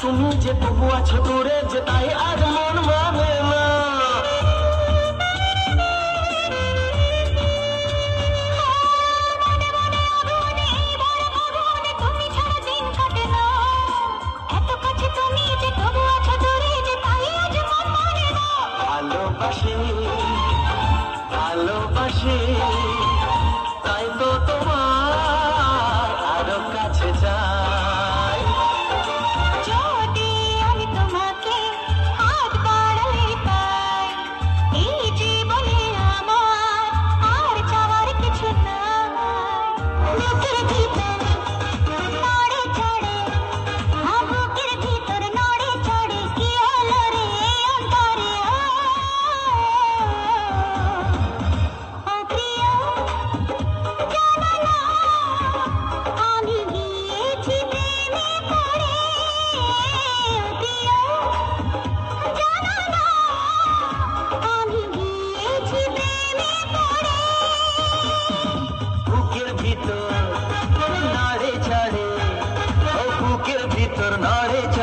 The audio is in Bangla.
তুমি যে তবু আছো দূরে, যে তাই আজ মন মানে না। ভালোবাসি ভালোবাসি, তাই তো তোমার আরো কাছে যাই। যদি আমি তোমাকে হাত বাড়ালে পাই, এই জীবনে আমার আর চাওয়ার কিছু নাই। বুকের ভিতর নড়ে চড়ে, বুকের ভিতর নড়ে চড়ে, কি হলো রে অন্তরে? ও প্রিয়, জানো না আমি গিয়েছি প্রেমে পড়ে। ও প্রিয়, জানো না আমি গিয়েছি প্রেমে পড়ে। বুকের ভিতর নড়ে চড়ে, ও বুকের ভিতর নড়ে চড়ে।